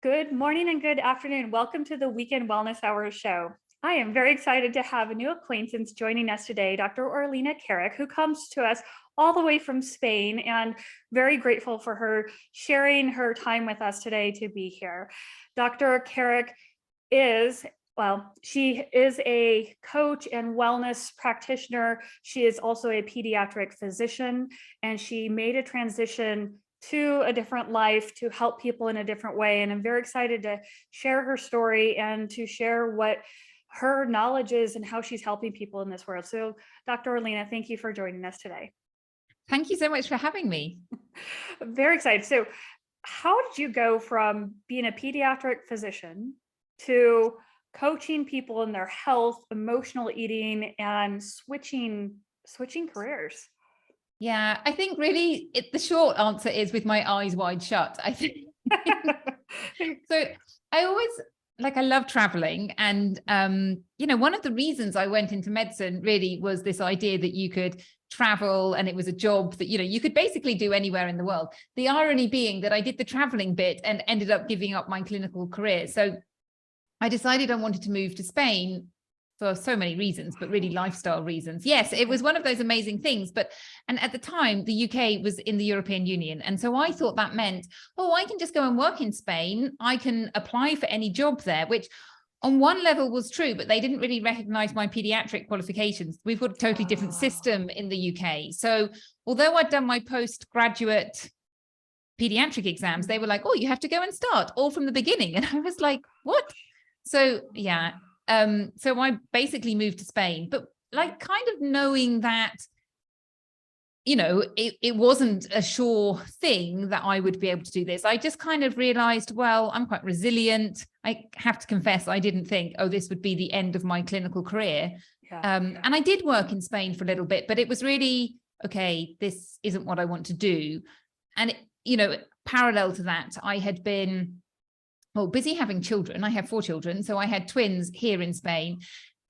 Good morning and good afternoon. Welcome to the Weekend Wellness Hours show. I am very excited to have a new acquaintance joining us today, Dr. Orlena Kerek, who comes to us all the way from Spain, and very grateful for her sharing her time with us today to be here. Dr. Kerek is she is a coach and wellness practitioner. She is also a pediatric physician, and she made a transition to a different life to help people in a different way. And I'm very excited to share her story and to share what her knowledge is and how she's helping people in this world. So, Dr. Orlena, thank you for joining us today. Thank you so much for having me. I'm very excited. So, how did you go from being a pediatric physician to coaching people in their health, emotional eating, and switching careers? Yeah, I think really the short answer is with my eyes wide shut. I think so. I love traveling, and one of the reasons I went into medicine really was this idea that you could travel, and it was a job that you could basically do anywhere in the world. The irony being that I did the traveling bit and ended up giving up my clinical career. So I decided I wanted to move to Spain for so many reasons, but really lifestyle reasons. Yes, it was one of those amazing things. And at the time, the UK was in the European Union. And so I thought that meant, oh, I can just go and work in Spain. I can apply for any job there, which on one level was true, but they didn't really recognize my pediatric qualifications. We've got a totally different system in the UK. So although I'd done my postgraduate pediatric exams, they were like, oh, you have to go and start all from the beginning. And I was like, what? So yeah. So I basically moved to Spain, but kind of knowing that, it wasn't a sure thing that I would be able to do this. I just kind of realized, well, I'm quite resilient. I have to confess, I didn't think, oh, this would be the end of my clinical career. And I did work in Spain for a little bit, but it was really, okay, this isn't what I want to do. And, parallel to that, I had been busy having children. I have 4 children. So I had twins here in Spain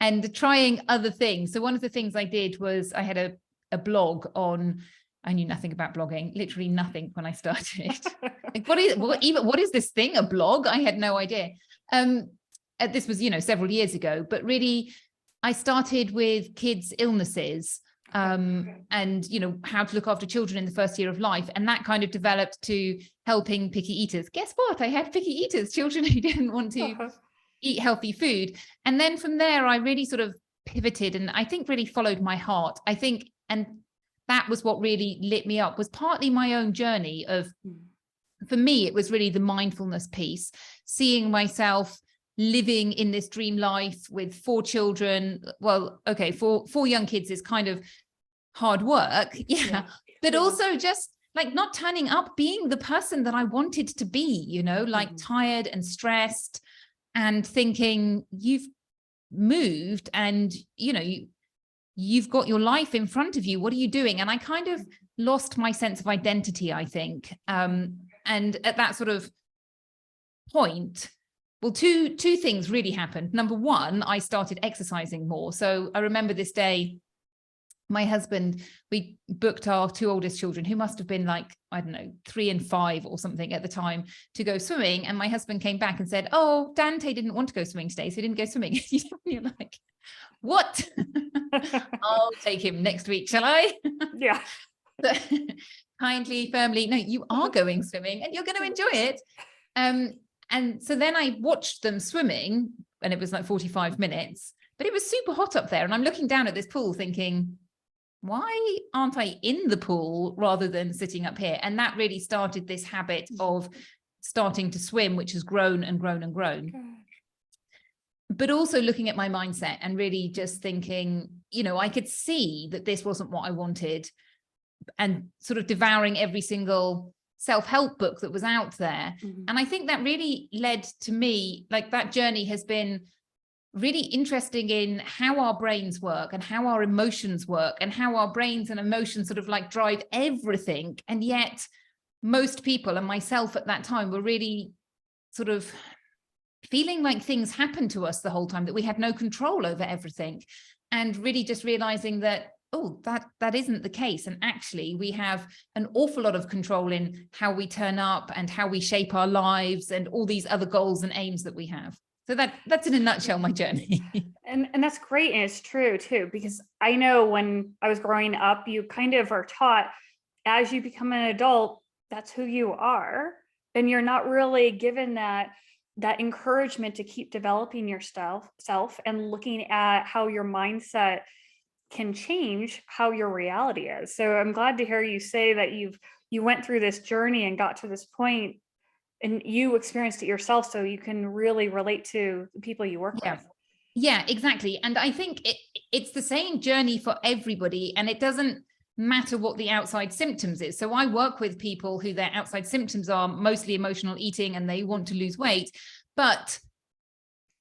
and trying other things. So one of the things I did was I had a blog on, I knew nothing about blogging, literally nothing when I started. What is this thing, a blog? I had no idea. This was, several years ago, but really I started with kids' illnesses and how to look after children in the first year of life, and that kind of developed to helping picky eaters. Guess what? I had picky eaters, children who didn't want to eat healthy food. And then from there I really sort of pivoted, and I think really followed my heart, I think. And that was what really lit me up, was partly my own journey of, for me, it was really the mindfulness piece, seeing myself living in this dream life with 4 children. Well, okay, 4 young kids is kind of hard work. Yeah. But also just not turning up, being the person that I wanted to be, tired and stressed and thinking, you've moved and, you've got your life in front of you. What are you doing? And I kind of lost my sense of identity, I think. And at that sort of point, well, two things really happened. Number one, I started exercising more. So I remember this day, my husband, we booked our 2 oldest children, who must have been 3 and 5 or something at the time, to go swimming. And my husband came back and said, oh, Dante didn't want to go swimming today, so he didn't go swimming. You're like, what? I'll take him next week, shall I? Yeah. Kindly, firmly, no, you are going swimming and you're going to enjoy it. And so then I watched them swimming, and it was 45 minutes, but it was super hot up there. And I'm looking down at this pool thinking, why aren't I in the pool rather than sitting up here? And that really started this habit of starting to swim, which has grown and grown and grown. But also looking at my mindset and really just thinking, I could see that this wasn't what I wanted, and sort of devouring every single self-help book that was out there. And I think that really led to me, that journey has been really interesting in how our brains work and how our emotions work and how our brains and emotions sort of drive everything. And yet most people, and myself at that time, were really sort of feeling like things happened to us the whole time, that we had no control over everything, and really just realizing that oh, that isn't the case. And actually we have an awful lot of control in how we turn up and how we shape our lives and all these other goals and aims that we have. So that's in a nutshell my journey. And that's great. And it's true too, because I know when I was growing up, you kind of are taught as you become an adult, that's who you are. And you're not really given that encouragement to keep developing your self and looking at how your mindset can change how your reality is. So I'm glad to hear you say that you went through this journey and got to this point and you experienced it yourself, so you can really relate to the people you work with. Yeah, exactly. And I think it's the same journey for everybody, and it doesn't matter what the outside symptoms is. So I work with people who their outside symptoms are mostly emotional eating and they want to lose weight, but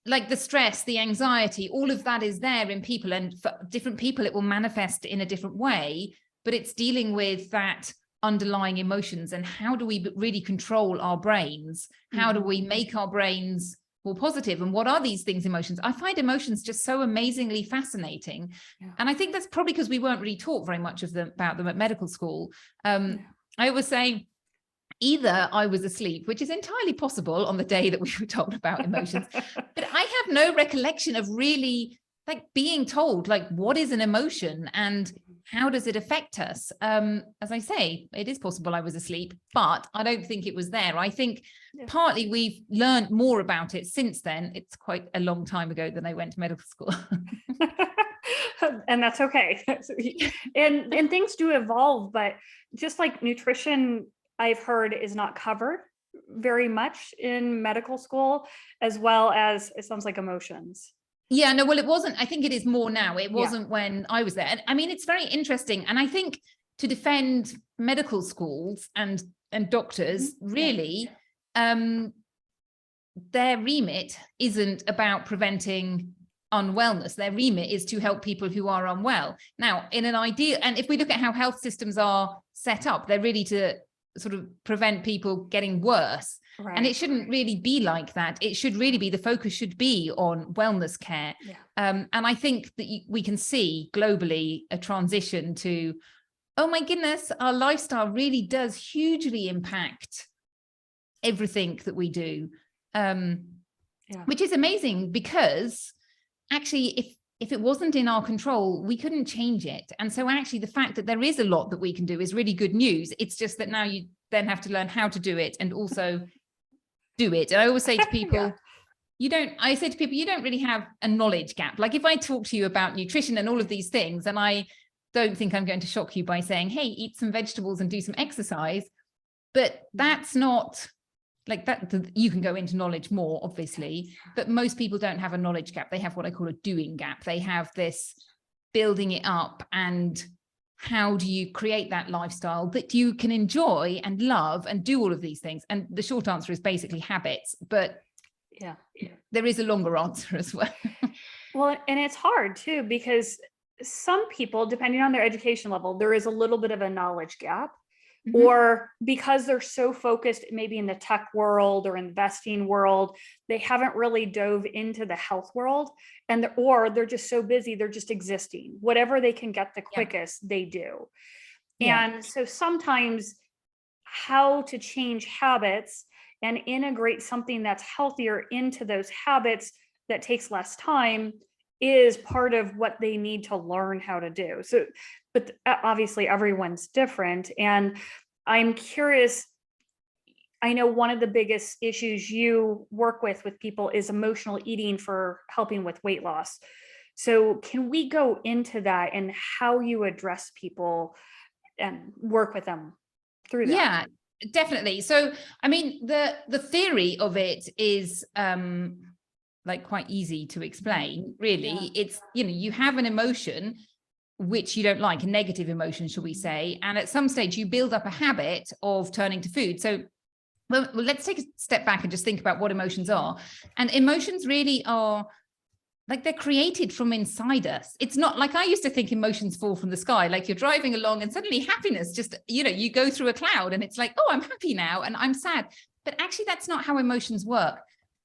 like the stress, the anxiety, all of that is there in people, and for different people it will manifest in a different way, but it's dealing with that underlying emotions. And how do we really control our brains? How do we make our brains more positive? And what are these things, emotions? I find emotions just so amazingly fascinating. Yeah. And I think that's probably because we weren't really taught very much about them at medical school. I always say, either I was asleep, which is entirely possible on the day that we were told about emotions, but I have no recollection of really like being told, like, what is an emotion and how does it affect us? As I say, it is possible I was asleep, but I don't think it was there. I think partly we've learned more about it since then. It's quite a long time ago that I went to medical school. And that's okay. And things do evolve, but just like nutrition, I've heard, is not covered very much in medical school, as well as it sounds like emotions. Yeah, no, well, it wasn't. I think it is more now. It wasn't when I was there. And I mean, it's very interesting. And I think to defend medical schools and doctors, really, their remit isn't about preventing unwellness. Their remit is to help people who are unwell. Now, in an ideal, and if we look at how health systems are set up, they're really to sort of prevent people getting worse. Right. And it shouldn't really be like that. It should really be, the focus should be on wellness care. And I think that we can see globally a transition to, oh my goodness, our lifestyle really does hugely impact everything that we do, which is amazing, because actually if it wasn't in our control, we couldn't change it. And so actually the fact that there is a lot that we can do is really good news. It's just that now you then have to learn how to do it and also do it. And I always say to people, you don't really have a knowledge gap. Like if I talk to you about nutrition and all of these things, and I don't think I'm going to shock you by saying, hey, eat some vegetables and do some exercise, but that's not like that. You can go into knowledge more, obviously, but most people don't have a knowledge gap. They have what I call a doing gap. They have this building it up, and how do you create that lifestyle that you can enjoy and love and do all of these things? And the short answer is basically habits, but there is a longer answer as well. Well, and it's hard too, because some people, depending on their education level, there is a little bit of a knowledge gap. Or because they're so focused maybe in the tech world or investing world, they haven't really dove into the health world, or they're just so busy, they're just existing. Whatever they can get the quickest, they do. And so sometimes how to change habits and integrate something that's healthier into those habits that takes less time is part of what they need to learn how to do. So, but obviously everyone's different. And I'm curious, I know one of the biggest issues you work with people is emotional eating for helping with weight loss. So can we go into that and how you address people and work with them through that? Yeah, definitely. So, I mean, the theory of it is like quite easy to explain, really. It's, you have an emotion which you don't like, a negative emotion, shall we say, and at some stage you build up a habit of turning to food. So well, let's take a step back and just think about what emotions are. And emotions really are like, they're created from inside us. It's not like I used to think emotions fall from the sky, like you're driving along and suddenly happiness just, you go through a cloud and it's like, oh, I'm happy now and I'm sad. But actually that's not how emotions work.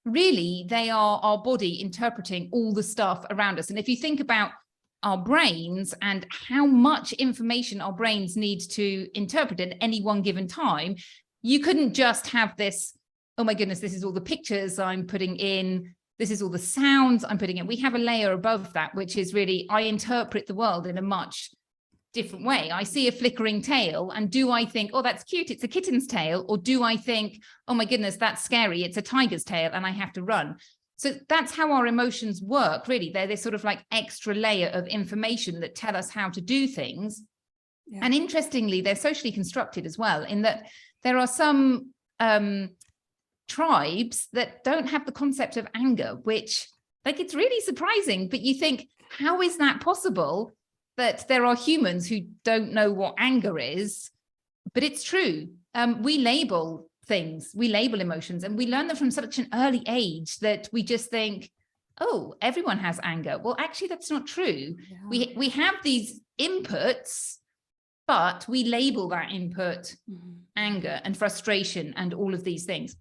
Really, they are our body interpreting all the stuff around us. And if you think about our brains and how much information our brains need to interpret at any one given time, you couldn't just have this, oh my goodness, this is all the pictures I'm putting in, this is all the sounds I'm putting in. We have a layer above that, which is really, I interpret the world in a much different way. I see a flickering tail, and do I think, oh, that's cute, it's a kitten's tail? Or do I think, oh my goodness, that's scary, it's a tiger's tail and I have to run? So that's how our emotions work, really. They're this sort of like extra layer of information that tell us how to do things. Yeah. And interestingly, they're socially constructed as well, in that there are some tribes that don't have the concept of anger, which, like, it's really surprising. But you think, how is that possible that there are humans who don't know what anger is? But it's true. We label things, we label emotions, and we learn them from such an early age that we just think, oh, everyone has anger. Well, actually, that's not true. Yeah. We have these inputs, but we label that input anger and frustration and all of these things.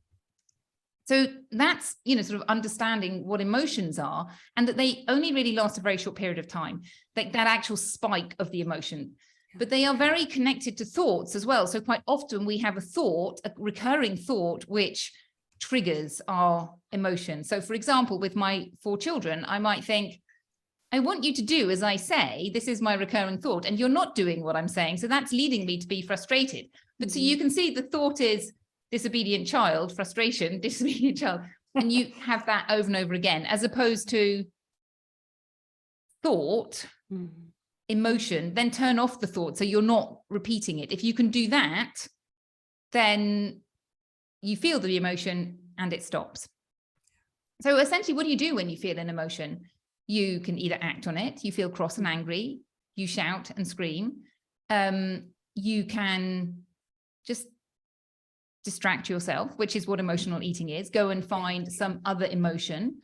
So that's, sort of understanding what emotions are, and that they only really last a very short period of time, like that actual spike of the emotion. But they are very connected to thoughts as well. So quite often we have a recurring thought, which triggers our emotion. So for example, with my 4 children, I might think, I want you to do as I say. This is my recurring thought, and you're not doing what I'm saying. So that's leading me to be frustrated. But so you can see the thought is disobedient child, frustration, disobedient child. And you have that over and over again, as opposed to thought, emotion, then turn off the thought so you're not repeating it. If you can do that, then you feel the emotion and it stops. So essentially, what do you do when you feel an emotion? You can either act on it, you feel cross and angry, you shout and scream. You can just distract yourself, which is what emotional eating is. Go and find some other emotion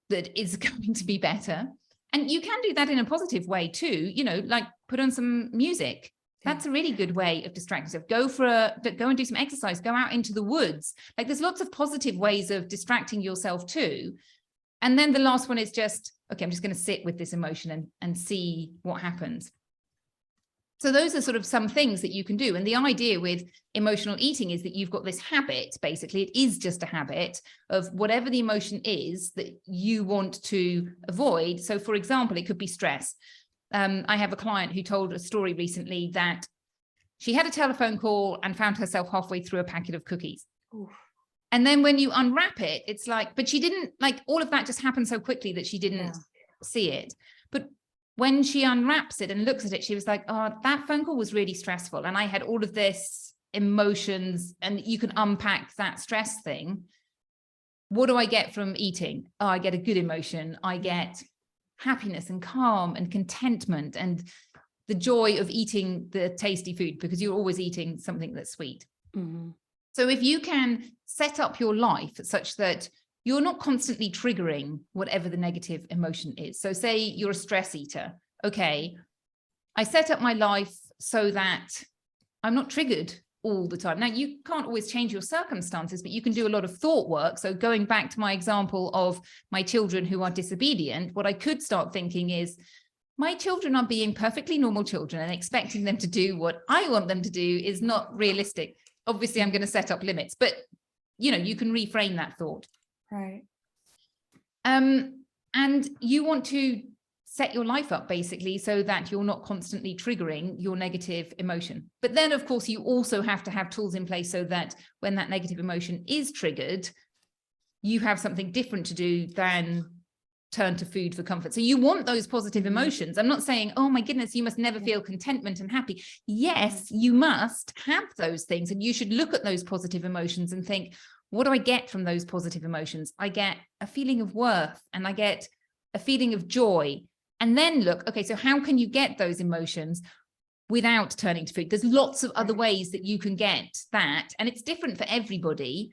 that is going to be better. And you can do that in a positive way too, like put on some music. That's a really good way of distracting yourself. Go and do some exercise, go out into the woods. Like, there's lots of positive ways of distracting yourself too. And then the last one is just, okay, I'm just going to sit with this emotion and see what happens. So those are sort of some things that you can do. And the idea with emotional eating is that you've got this habit, basically. It is just a habit of whatever the emotion is that you want to avoid. So for example, it could be stress. I have a client who told a story recently that she had a telephone call and found herself halfway through a packet of cookies. Oof. And then when you unwrap it, it's like, but she didn't, like, all of that just happened so quickly that she didn't see it. But when she unwraps it and looks at it, she was like, oh, that phone call was really stressful. And I had all of this emotions, and you can unpack that stress thing. What do I get from eating? Oh, I get a good emotion. I get happiness and calm and contentment and the joy of eating the tasty food, because you're always eating something that's sweet. So if you can set up your life such that you're not constantly triggering whatever the negative emotion is. So say you're a stress eater. Okay, I set up my life so that I'm not triggered all the time. Now, you can't always change your circumstances, but you can do a lot of thought work. So going back to my example of my children who are disobedient, what I could start thinking is, my children are being perfectly normal children, and expecting them to do what I want them to do is not realistic. Obviously, I'm going to set up limits, but you can reframe that thought. Right. And you want to set your life up basically so that you're not constantly triggering your negative emotion. But then, of course, you also have to have tools in place so that when that negative emotion is triggered, you have something different to do than turn to food for comfort. So you want those positive emotions. I'm not saying, oh my goodness, you must never feel contentment and happy. Yes, you must have those things, and you should look at those positive emotions and think, what do I get from those positive emotions? I get a feeling of worth, and I get a feeling of joy. And then look, okay, so how can you get those emotions without turning to food? There's lots of other ways that you can get that. And it's different for everybody.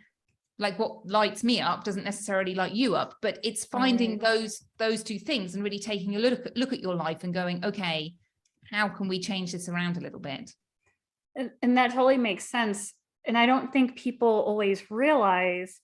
Like, what lights me up doesn't necessarily light you up, but it's finding those two things and really taking a look at your life and going, okay, how can we change this around a little bit? And that totally makes sense. And I don't think people always realize,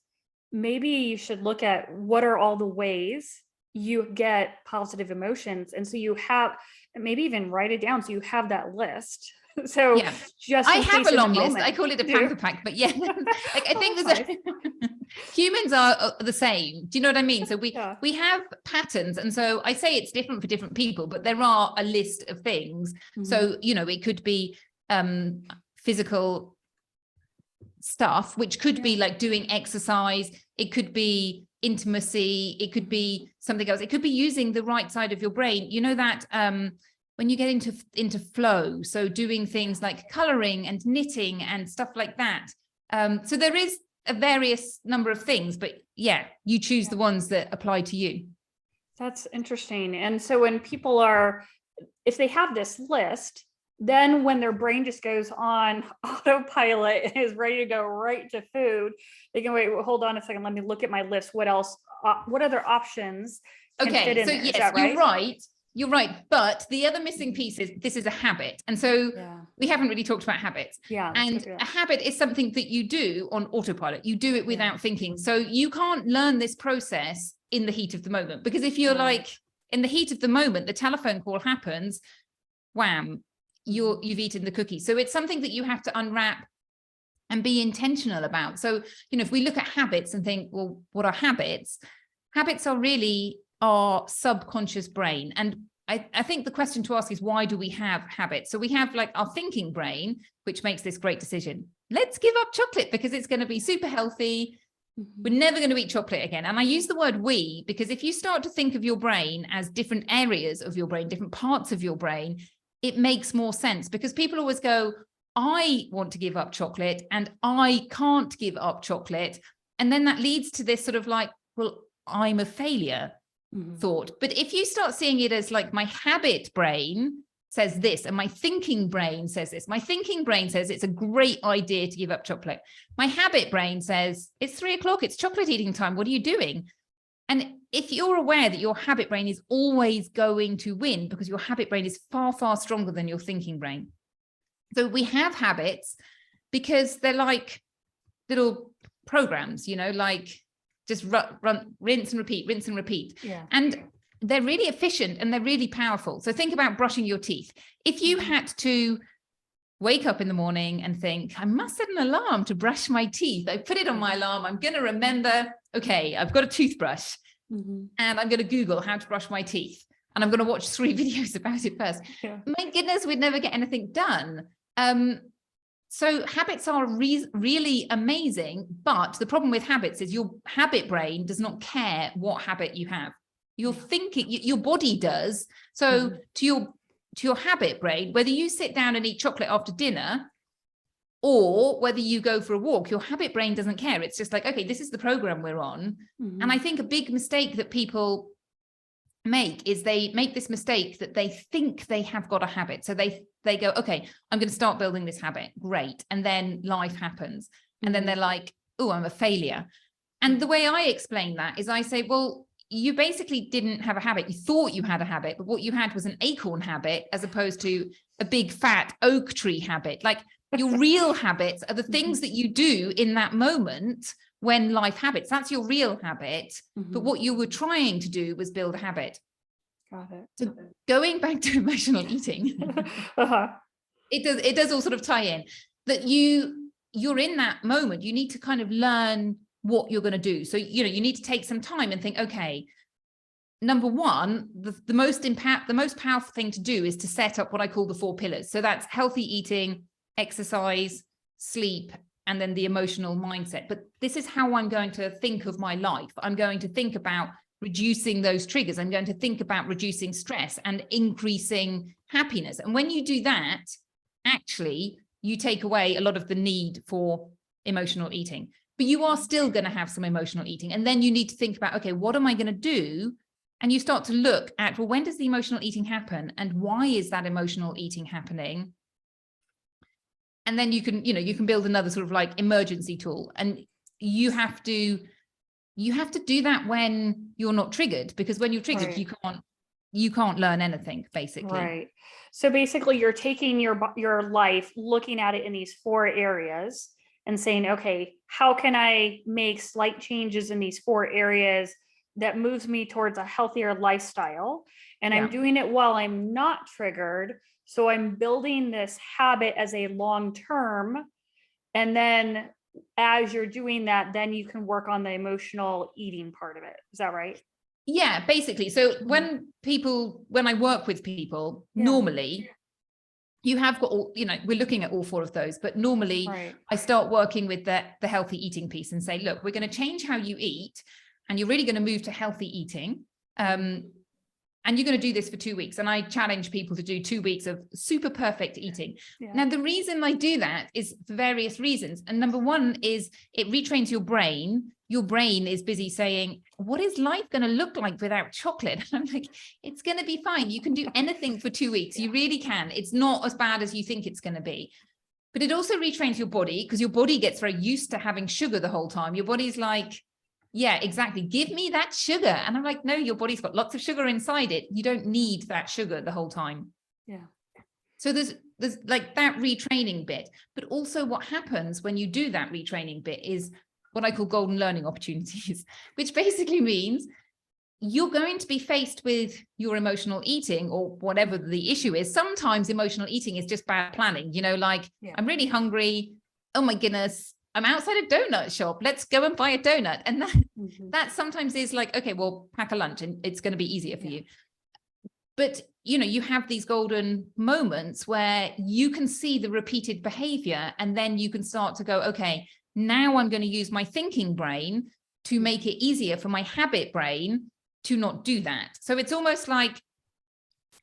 maybe you should look at what are all the ways you get positive emotions. And so you have, maybe even write it down, so you have that list. So Yeah, just I in have case a in the long list. moment. I call it a pamper pack, but yeah, like I Oh, think that's there's nice. humans are the same. Do you know what I mean? So Yeah. we have patterns, and so I say it's different for different people, but there are a list of things. So it could be physical stuff, which could be like doing exercise. It could be intimacy. It could be something else. It could be using the right side of your brain. You know that when you get into flow, so doing things like coloring and knitting and stuff like that. So there is a various number of things, but yeah, you choose the ones that apply to you. That's interesting. And so when people if they have this list, then when their brain just goes on autopilot and is ready to go right to food, they can wait, well, hold on a second, let me look at my list. What else? What other options can fit in So there? Is yes, that right? you're right. You're right. But the other missing piece is this is a habit. And so we haven't really talked about habits. And a habit is something that you do on autopilot. You do it without thinking. So you can't learn this process in the heat of the moment, because if you're like in the heat of the moment, the telephone call happens, wham, you've eaten the cookie. So it's something that you have to unwrap and be intentional about. So, if we look at habits and think, well, what are habits? Habits are really our subconscious brain. And I think the question to ask is, why do we have habits? So we have like our thinking brain, which makes this great decision. Let's give up chocolate because it's going to be super healthy. We're never going to eat chocolate again. And I use the word we, because if you start to think of your brain as different areas of your brain, different parts of your brain, it makes more sense, because people always go, I want to give up chocolate and I can't give up chocolate. And then that leads to this sort of like, well, I'm a failure thought. But if you start seeing it as like, my habit brain says this and my thinking brain says this. My thinking brain says it's a great idea to give up chocolate. My habit brain says it's 3 o'clock, it's chocolate eating time. What are you doing? And if you're aware that your habit brain is always going to win, because your habit brain is far, far stronger than your thinking brain. So we have habits because they're like little programs, like just run, rinse and repeat, rinse and repeat. And they're really efficient and they're really powerful. So think about brushing your teeth. If you had to wake up in the morning and think, I must set an alarm to brush my teeth. I put it on my alarm. I'm going to remember, okay, I've got a toothbrush and I'm going to Google how to brush my teeth. And I'm going to watch 3 videos about it first. My goodness, we'd never get anything done. So habits are really amazing. But the problem with habits is your habit brain does not care what habit you have. You're thinking, your body does. So to your habit brain, whether you sit down and eat chocolate after dinner or whether you go for a walk, your habit brain doesn't care. It's just like, okay, this is the program we're on. And I think a big mistake that people make is they make this mistake that they think they have got a habit. So they go, okay, I'm going to start building this habit. Great. And then life happens. And then they're like, oh, I'm a failure. And the way I explain that is I say, well, you basically didn't have a habit. You thought you had a habit, but what you had was an acorn habit as opposed to a big fat oak tree habit. Like your real habits are the things that you do in that moment when life happens. That's your real habit. But what you were trying to do was build a habit. Got it. So going back to emotional eating, it does all sort of tie in that you're in that moment. You need to kind of learn what you're going to do. So, you need to take some time and think, okay, number one, the most powerful thing to do is to set up what I call the 4 pillars. So that's healthy eating, exercise, sleep, and then the emotional mindset. But this is how I'm going to think of my life. I'm going to think about reducing those triggers. I'm going to think about reducing stress and increasing happiness. And when you do that, actually, you take away a lot of the need for emotional eating. But you are still going to have some emotional eating. And then you need to think about, okay, what am I going to do? And you start to look at, well, when does the emotional eating happen? And why is that emotional eating happening? And then you can build another sort of like emergency tool. And you have to do that when you're not triggered, because when you're triggered, you can't learn anything, basically. Right. So basically you're taking your life, looking at it in these 4 areas and saying, okay, how can I make slight changes in these 4 areas that moves me towards a healthier lifestyle. And I'm Yeah. doing it while I'm not triggered. So I'm building this habit as a long term. And then as you're doing that, then you can work on the emotional eating part of it. Is that right? Yeah, basically. So when I work with people, normally you have got all, we're looking at all four of those, but normally I start working with the healthy eating piece and say, look, we're going to change how you eat, and you're really going to move to healthy eating. And you're going to do this for 2 weeks. And I challenge people to do 2 weeks of super perfect eating. Now, the reason I do that is for various reasons. And number one is it retrains your brain. Your brain is busy saying, what is life going to look like without chocolate? And I'm like, it's going to be fine. You can do anything for 2 weeks. You really can. It's not as bad as you think it's going to be. But it also retrains your body, because your body gets very used to having sugar the whole time. Your body's like, yeah, exactly. Give me that sugar. And I'm like, no, your body's got lots of sugar inside it. You don't need that sugar the whole time. Yeah. So there's like that retraining bit, but also what happens when you do that retraining bit is what I call golden learning opportunities, which basically means you're going to be faced with your emotional eating or whatever the issue is. Sometimes emotional eating is just bad planning, I'm really hungry. Oh my goodness. I'm outside a donut shop. Let's go and buy a donut. And that sometimes is like, okay, well, pack a lunch and it's going to be easier for you. But, you have these golden moments where you can see the repeated behavior, and then you can start to go, okay, now I'm going to use my thinking brain to make it easier for my habit brain to not do that. So it's almost like,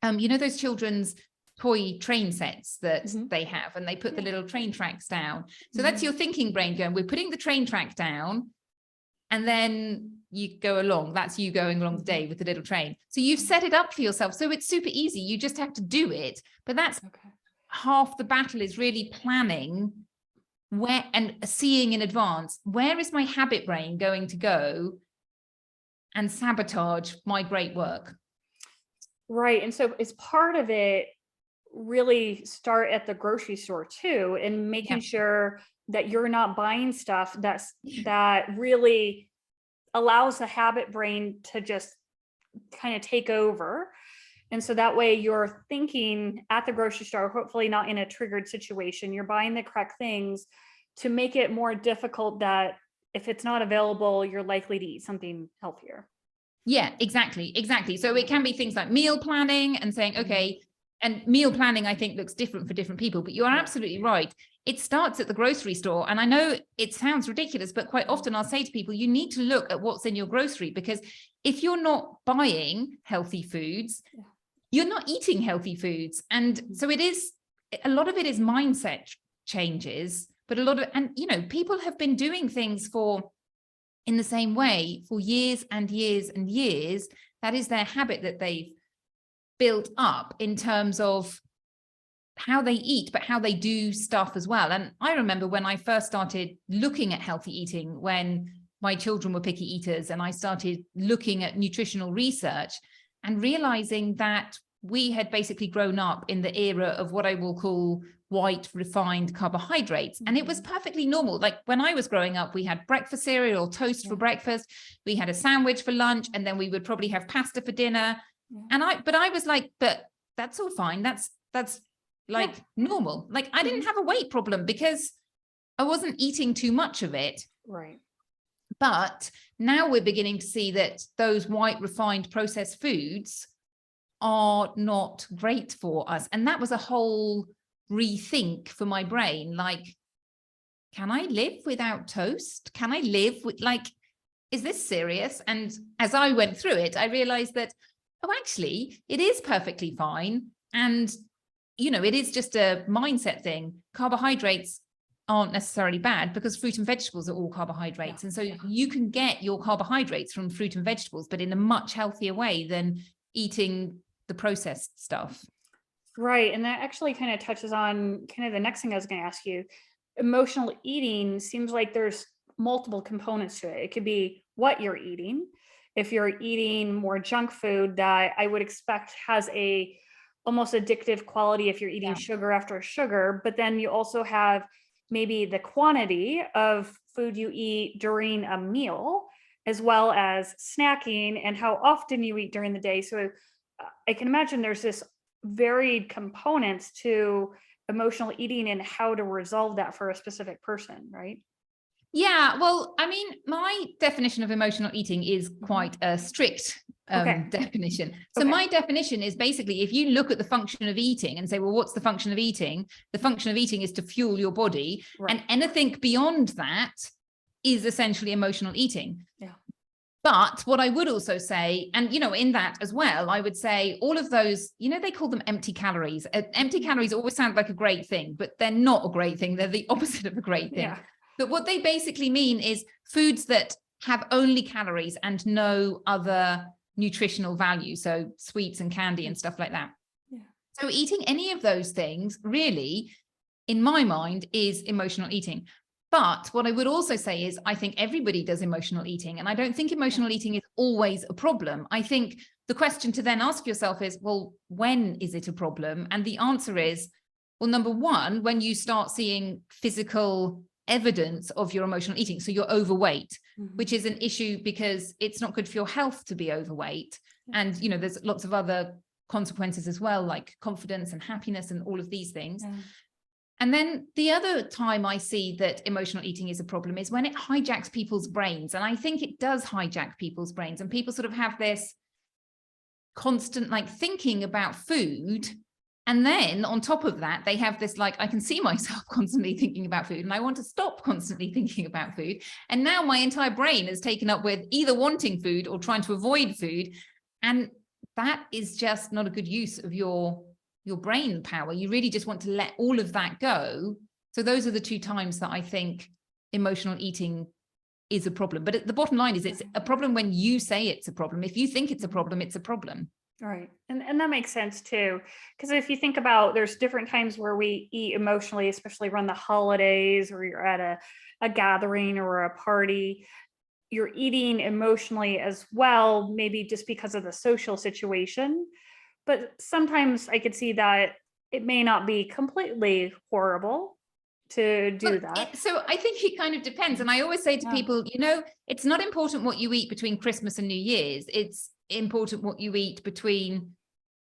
those children's toy train sets that they have, and they put the little train tracks down. So that's your thinking brain going, we're putting the train track down, and then you go along. That's you going along the day with the little train. So you've set it up for yourself. So it's super easy. You just have to do it. But that's half the battle, is really planning where and seeing in advance, where is my habit brain going to go and sabotage my great work? Right. And so is part of it really start at the grocery store too, and making sure that you're not buying stuff that really allows the habit brain to just kind of take over. And so that way you're thinking at the grocery store, hopefully not in a triggered situation, you're buying the correct things to make it more difficult that if it's not available, you're likely to eat something healthier. Yeah, exactly. So it can be things like meal planning and saying, okay, and meal planning, I think, looks different for different people, but you are absolutely right. It starts at the grocery store. And I know it sounds ridiculous, but quite often I'll say to people, you need to look at what's in your grocery, because if you're not buying healthy foods, you're not eating healthy foods. And so a lot of it is mindset changes, but people have been doing things in the same way for years and years and years. That is their habit that they've built up in terms of how they eat, but how they do stuff as well. And I remember when I first started looking at healthy eating, when my children were picky eaters, and I started looking at nutritional research and realizing that we had basically grown up in the era of what I will call white refined carbohydrates. And it was perfectly normal. Like when I was growing up, we had breakfast cereal or toast for breakfast. We had a sandwich for lunch, and then we would probably have pasta for dinner. And I was like, but that's all fine. That's like normal. Like I didn't have a weight problem because I wasn't eating too much of it. Right. But now we're beginning to see that those white refined processed foods are not great for us. And that was a whole rethink for my brain. Like, can I live without toast? Can I live with, like, is this serious? And as I went through it, I realized that, oh, actually, it is perfectly fine. And, it is just a mindset thing. Carbohydrates aren't necessarily bad because fruit and vegetables are all carbohydrates. And so you can get your carbohydrates from fruit and vegetables, but in a much healthier way than eating the processed stuff. Right. And that actually kind of touches on kind of the next thing I was going to ask you. Emotional eating seems like there's multiple components to it. It could be what you're eating. If you're eating more junk food, that I would expect has a almost addictive quality if you're eating sugar after sugar, but then you also have maybe the quantity of food you eat during a meal. as well as snacking and how often you eat during the day. So I can imagine there's this varied components to emotional eating and how to resolve that for a specific person, right? Yeah, well, I mean, my definition of emotional eating is quite a strict definition. So my definition is basically, if you look at the function of eating and say, well, what's the function of eating? The function of eating is to fuel your body. Right. And anything beyond that is essentially emotional eating. Yeah. But what I would also say, and, in that as well, I would say all of those, they call them empty calories. Empty calories always sound like a great thing, but they're not a great thing. They're the opposite of a great thing. Yeah. But what they basically mean is foods that have only calories and no other nutritional value. So sweets and candy and stuff like that. Yeah. So eating any of those things really, in my mind, is emotional eating. But what I would also say is I think everybody does emotional eating. And I don't think emotional eating is always a problem. I think the question to then ask yourself is, well, when is it a problem? And the answer is, well, number one, when you start seeing physical evidence of your emotional eating. So you're overweight, which is an issue because it's not good for your health to be overweight. And, there's lots of other consequences as well, like confidence and happiness and all of these things. Yeah. And then the other time I see that emotional eating is a problem is when it hijacks people's brains. And I think it does hijack people's brains, and people sort of have this constant thinking about food. And then on top of that, they have this, I can see myself constantly thinking about food and I want to stop constantly thinking about food. And now my entire brain is taken up with either wanting food or trying to avoid food. And that is just not a good use of your brain power. You really just want to let all of that go. So those are the two times that I think emotional eating is a problem. But the bottom line is it's a problem when you say it's a problem. If you think it's a problem, it's a problem. Right. And that makes sense too. Because if you think about, there's different times where we eat emotionally, especially around the holidays or you're at a gathering or a party, you're eating emotionally as well, maybe just because of the social situation. But sometimes I could see that it may not be completely horrible to do that. So I think it kind of depends. And I always say to people, it's not important what you eat between Christmas and New Year's. It's important what you eat between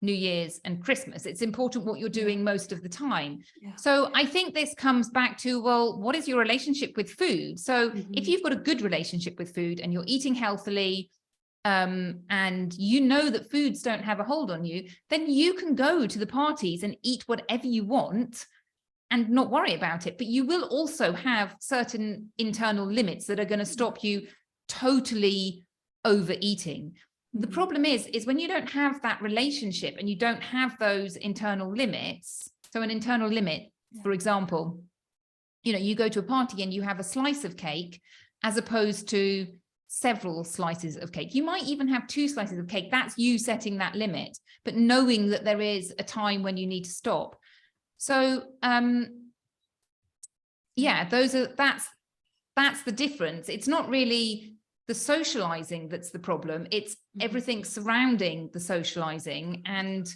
New Year's and Christmas. It's important what you're doing most of the time. Yeah. So I think this comes back to, well, what is your relationship with food? So if you've got a good relationship with food and you're eating healthily, and that foods don't have a hold on you, then you can go to the parties and eat whatever you want and not worry about it. But you will also have certain internal limits that are going to stop you totally overeating. The problem is when you don't have that relationship and you don't have those internal limits. So an internal limit, for example, you go to a party and you have a slice of cake as opposed to several slices of cake. You might even have 2 slices of cake. That's you setting that limit, but knowing that there is a time when you need to stop. So that's the difference. It's not really the socializing that's the problem. It's everything surrounding the socializing. And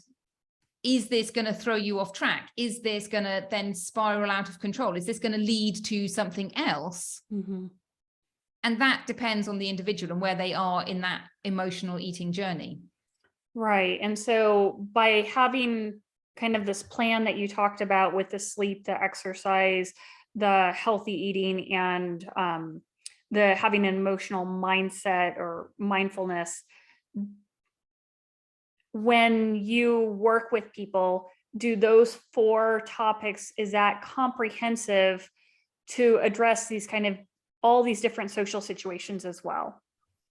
is this going to throw you off track? Is this going to then spiral out of control? Is this going to lead to something else? And that depends on the individual and where they are in that emotional eating journey. Right. And so by having kind of this plan that you talked about with the sleep, the exercise, the healthy eating, and the having an emotional mindset or mindfulness, when you work with people, do those 4 topics, is that comprehensive to address these kind of all these different social situations as well?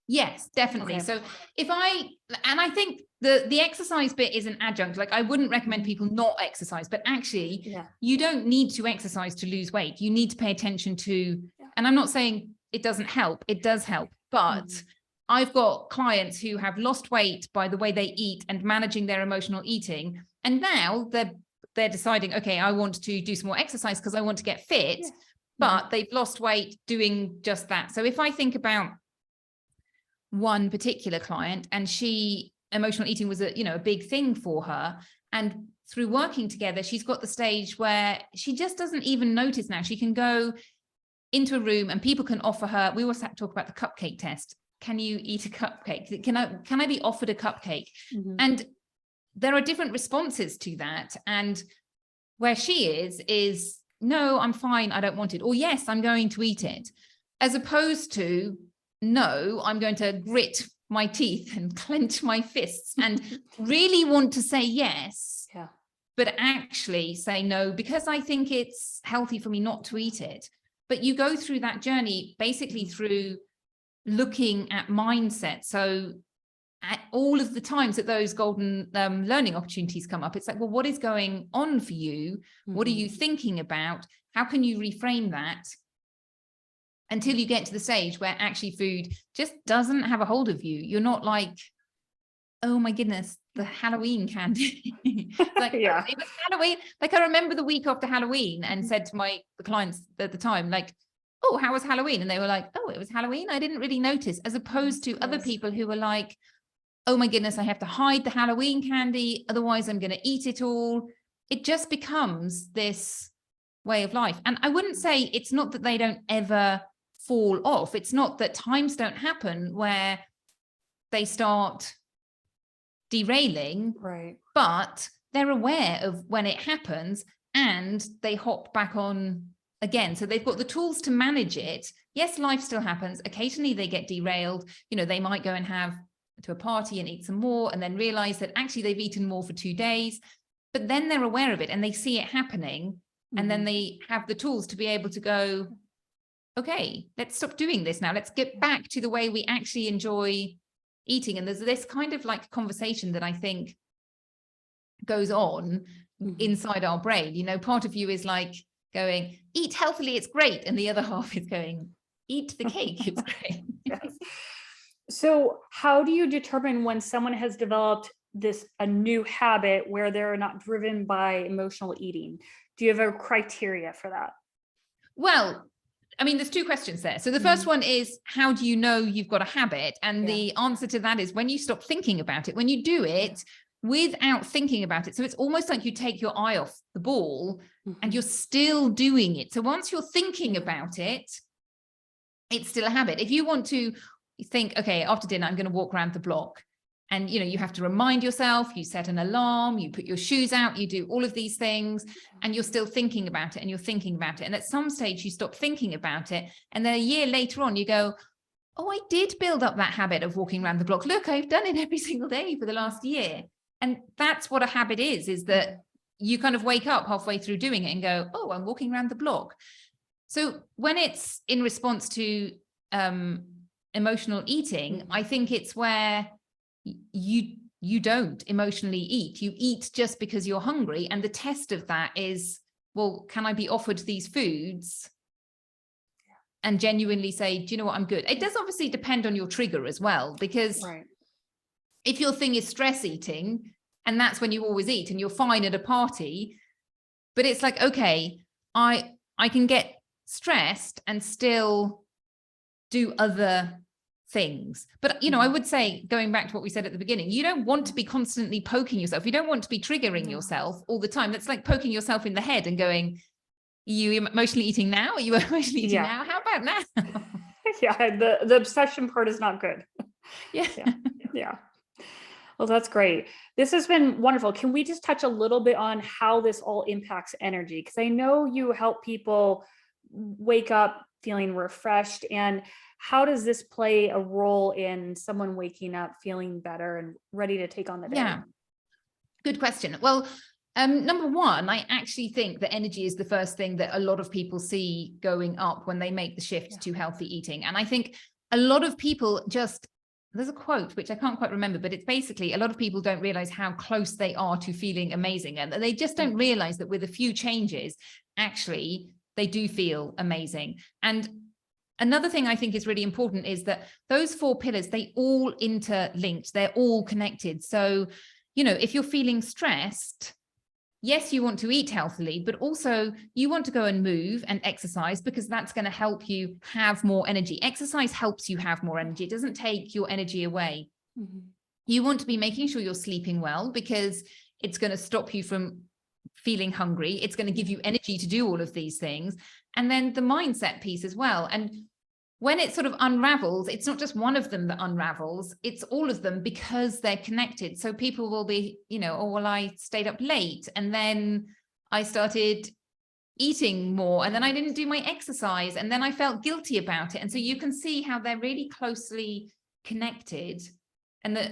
Yes, definitely. Okay. So I think the exercise bit is an adjunct. I wouldn't recommend people not exercise, but actually you don't need to exercise to lose weight. You need to pay attention to, and I'm not saying it doesn't help, it does help, but I've got clients who have lost weight by the way they eat and managing their emotional eating. And now they're deciding, okay, I want to do some more exercise because I want to get fit. But they've lost weight doing just that. So if I think about one particular client, and emotional eating was a big thing for her, and through working together, she's got the stage where she just doesn't even notice now. She can go into a room and people can offer her, we always have to talk about the cupcake test. can you eat a cupcake? Can I be offered a cupcake? Mm-hmm. And there are different responses to that. And where she is, no, I'm fine, I don't want it. Or yes, I'm going to eat it. As opposed to, no, I'm going to grit my teeth and clench my fists and really want to say yes, but actually say no, because I think it's healthy for me not to eat it. But you go through that journey basically through looking at mindset. So at all of the times that those golden learning opportunities come up, it's like, well, what is going on for you? Mm-hmm. What are you thinking about? How can you reframe that? Until you get to the stage where actually food just doesn't have a hold of you. You're not like, oh my goodness, the Halloween candy. Like, it was Halloween. Like, I remember the week after Halloween and said to the clients at the time, like, oh, how was Halloween? And they were like, oh, it was Halloween. I didn't really notice, as opposed to other people who were like, oh my goodness, I have to hide the Halloween candy. Otherwise I'm going to eat it all. It just becomes this way of life. And I wouldn't say it's not that they don't ever fall off. It's not that times don't happen where they start derailing, right? But they're aware of when it happens and they hop back on again. So they've got the tools to manage it. Yes, life still happens. Occasionally they get derailed. You know, they might go and have to a party and eat some more and then realize that actually they've eaten more for 2 days, but then they're aware of it and they see it happening. And then they have the tools to be able to go, okay, let's stop doing this now. Let's get back to the way we actually enjoy eating. And there's this kind of like conversation that I think goes on inside our brain. You know, part of you is like going, eat healthily, it's great. And the other half is going, eat the cake, it's great. Yes. So how do you determine when someone has developed a new habit where they're not driven by emotional eating? Do you have a criteria for that? Well, I mean, there's two questions there. So the first one is, how do you know you've got a habit? And the answer to that is when you stop thinking about it, when you do it without thinking about it. So it's almost like you take your eye off the ball and you're still doing it. So once you're thinking about it, it's still a habit. If you want to think, okay, after dinner, I'm going to walk around the block. And, you know, you have to remind yourself, you set an alarm, you put your shoes out, you do all of these things, and you're still thinking about it and you're thinking about it. And at some stage you stop thinking about it. And then a year later on, you go, oh, I did build up that habit of walking around the block. Look, I've done it every single day for the last year. And that's what a habit is that you kind of wake up halfway through doing it and go, oh, I'm walking around the block. So when it's in response to emotional eating, I think it's where you don't emotionally eat. You eat just because you're hungry. And the test of that is, well, can I be offered these foods and genuinely say, do you know what, I'm good? It does obviously depend on your trigger as well, because if your thing is stress eating and that's when you always eat and you're fine at a party, but it's like, okay, I can get stressed and still do other things. But, you know, I would say, going back to what we said at the beginning, you don't want to be constantly poking yourself. You don't want to be triggering yourself all the time. That's like poking yourself in the head and going, are you emotionally eating now? Are you emotionally eating now? How about now? The obsession part is not good. Yeah. Well, that's great. This has been wonderful. Can we just touch a little bit on how this all impacts energy? Because I know you help people wake up feeling refreshed. And how does this play a role in someone waking up feeling better and ready to take on the day? Yeah, good question. Well, number one, I actually think that energy is the first thing that a lot of people see going up when they make the shift to healthy eating. And I think a lot of people there's a quote, which I can't quite remember, but it's basically, a lot of people don't realize how close they are to feeling amazing. And they just don't realize that with a few changes, actually, they do feel amazing. And another thing I think is really important is that those 4 pillars, they all interlinked, they're all connected. So, you know, if you're feeling stressed, yes, you want to eat healthily, but also you want to go and move and exercise, because that's going to help you have more energy. Exercise helps you have more energy. It doesn't take your energy away. You want to be making sure you're sleeping well, because it's going to stop you from feeling hungry. It's going to give you energy to do all of these things. And then the mindset piece as well. And when it sort of unravels, it's not just one of them that unravels, it's all of them, because they're connected. So people will be, oh, well, I stayed up late and then I started eating more and then I didn't do my exercise and then I felt guilty about it. And so you can see how they're really closely connected, and that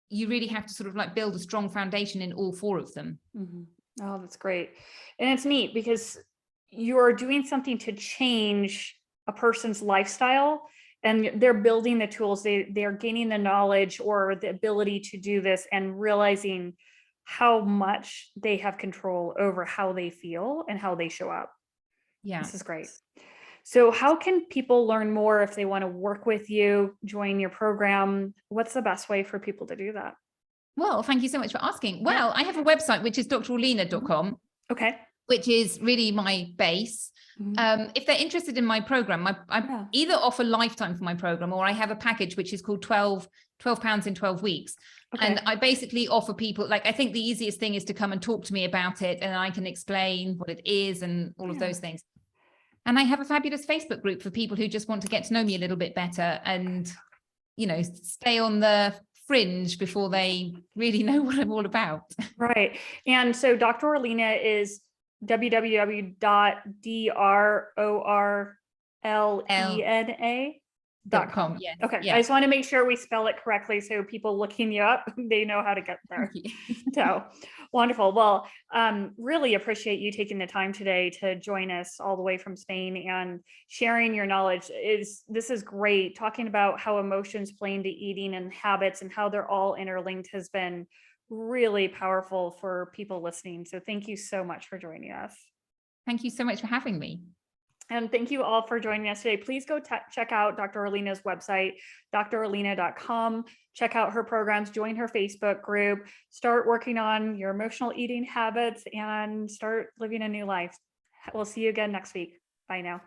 you really have to sort of like build a strong foundation in all 4 of them. Mm-hmm. Oh, that's great. And it's neat because you're doing something to change a person's lifestyle, and they're building the tools, they're gaining the knowledge or the ability to do this, and realizing how much they have control over how they feel and how they show up. Yeah. This is great. So how can people learn more if they want to work with you, join your program? What's the best way for people to do that? Well, thank you so much for asking. Well, I have a website, which is drorlena.com. Okay. Which is really my base. If they're interested in my program, I either offer lifetime for my program, or I have a package which is called £12 in 12 weeks. Okay. And I basically offer people, like, I think the easiest thing is to come and talk to me about it, and I can explain what it is and all of those things. And I have a fabulous Facebook group for people who just want to get to know me a little bit better and, stay on the fringe before they really know what I'm all about. Right. And so Dr. Orlena is www.drorlena.com. Yes. Okay. Yeah. I just want to make sure we spell it correctly so people looking you up, they know how to get there. So wonderful. Well, really appreciate you taking the time today to join us all the way from Spain and sharing your knowledge. This is great. Talking about how emotions play into eating and habits and how they're all interlinked has been really powerful for people listening. So thank you so much for joining us. Thank you so much for having me. And thank you all for joining us today. Please go check out Dr. Orlena's website, drorlena.com. Check out her programs, join her Facebook group, start working on your emotional eating habits, and start living a new life. We'll see you again next week. Bye now.